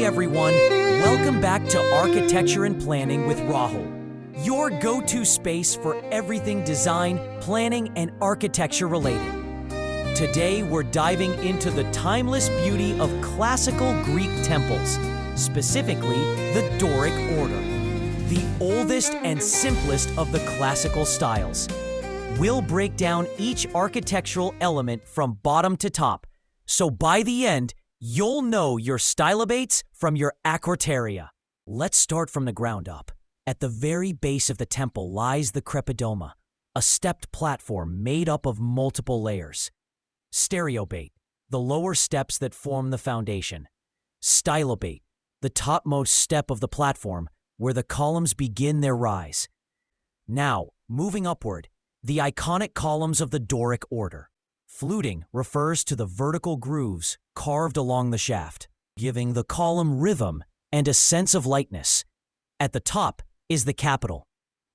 everyone, welcome back to Architecture and Planning with Rahul, your go-to space for everything design, planning, and architecture related. Today we're diving into the timeless beauty of classical Greek temples, specifically the Doric order, the oldest and simplest of the classical styles. We'll break down each architectural element from bottom to top, so by the end, you'll know your stylobates from your acroteria. Let's start from the ground up. At the very base of the temple lies the crepidoma, a stepped platform made up of multiple layers. Stereobate, the lower steps that form the foundation. Stylobate, the topmost step of the platform, where the columns begin their rise. Now, moving upward, the iconic columns of the Doric order. Fluting refers to the vertical grooves carved along the shaft, giving the column rhythm and a sense of lightness. At the top is the capital.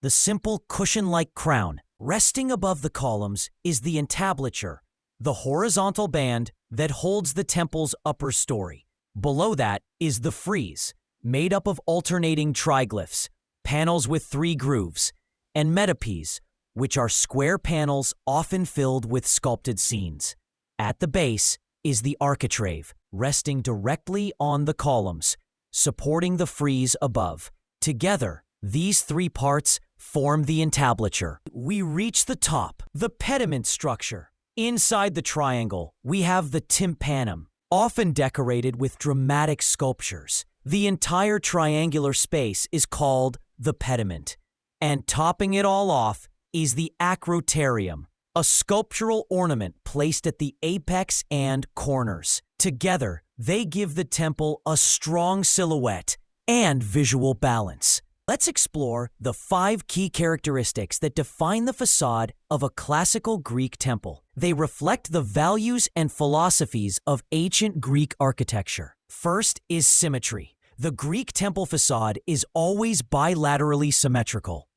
The simple cushion-like crown resting above the columns is the entablature, the horizontal band that holds the temple's upper story. Below that is the frieze, made up of alternating triglyphs, panels with 3 grooves, and metopes, which are square panels often filled with sculpted scenes. At the base is the architrave, resting directly on the columns, supporting the frieze above. Together, these 3 parts form the entablature. We reach the top, the pediment structure. Inside the triangle, we have the tympanum, often decorated with dramatic sculptures. The entire triangular space is called the pediment. And topping it all off is the acroterium, a sculptural ornament placed at the apex and corners. Together, they give the temple a strong silhouette and visual balance. Let's explore the 5 key characteristics that define the facade of a classical Greek temple. They reflect the values and philosophies of ancient Greek architecture. First is symmetry. The Greek temple facade is always bilaterally symmetrical.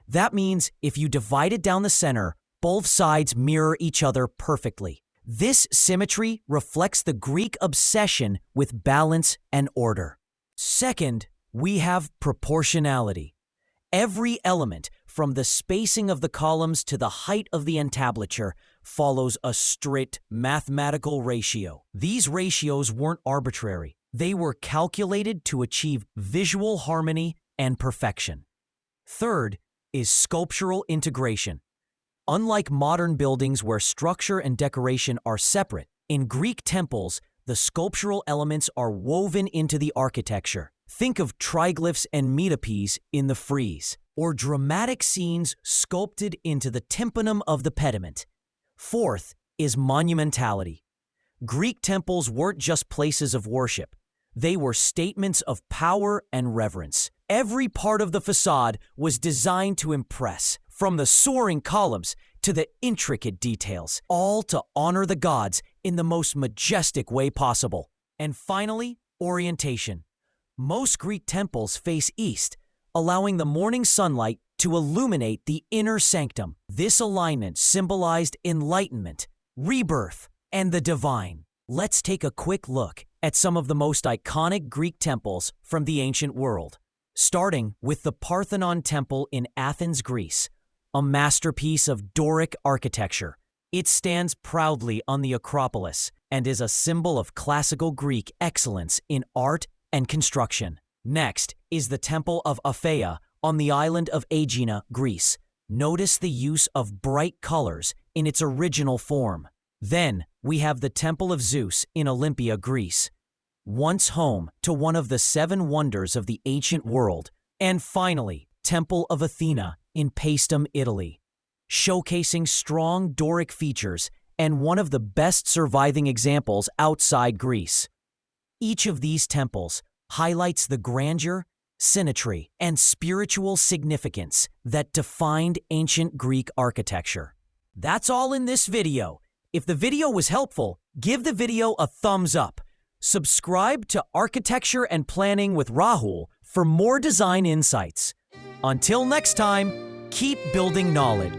That means if you divide it down the center, both sides mirror each other perfectly. This symmetry reflects the Greek obsession with balance and order. Second, we have proportionality. Every element, from the spacing of the columns to the height of the entablature, follows a strict mathematical ratio. These ratios weren't arbitrary. They were calculated to achieve visual harmony and perfection. Third is sculptural integration. Unlike modern buildings where structure and decoration are separate, in Greek temples, the sculptural elements are woven into the architecture. Think of triglyphs and metopes in the frieze, or dramatic scenes sculpted into the tympanum of the pediment. Fourth is monumentality. Greek temples weren't just places of worship. They were statements of power and reverence. Every part of the facade was designed to impress, from the soaring columns to the intricate details, all to honor the gods in the most majestic way possible. And finally, orientation. Most Greek temples face east, allowing the morning sunlight to illuminate the inner sanctum. This alignment symbolized enlightenment, rebirth, and the divine. Let's take a quick look at some of the most iconic Greek temples from the ancient world. Starting with the Parthenon temple in Athens, Greece, a masterpiece of Doric architecture. It stands proudly on the Acropolis and is a symbol of classical Greek excellence in art and construction. Next is the Temple of Aphaia on the island of Aegina, Greece. Notice the use of bright colors in its original form. Then we have the Temple of Zeus in Olympia, Greece, once home to one of the 7 wonders of the ancient world. And finally, Temple of Athena in Paestum, Italy, showcasing strong Doric features and one of the best surviving examples outside Greece. Each of these temples highlights the grandeur, symmetry, and spiritual significance that defined ancient Greek architecture. That's all in this video. If the video was helpful, give the video a thumbs up. Subscribe to Architecture and Planning with Rahul for more design insights. Until next time, keep building knowledge.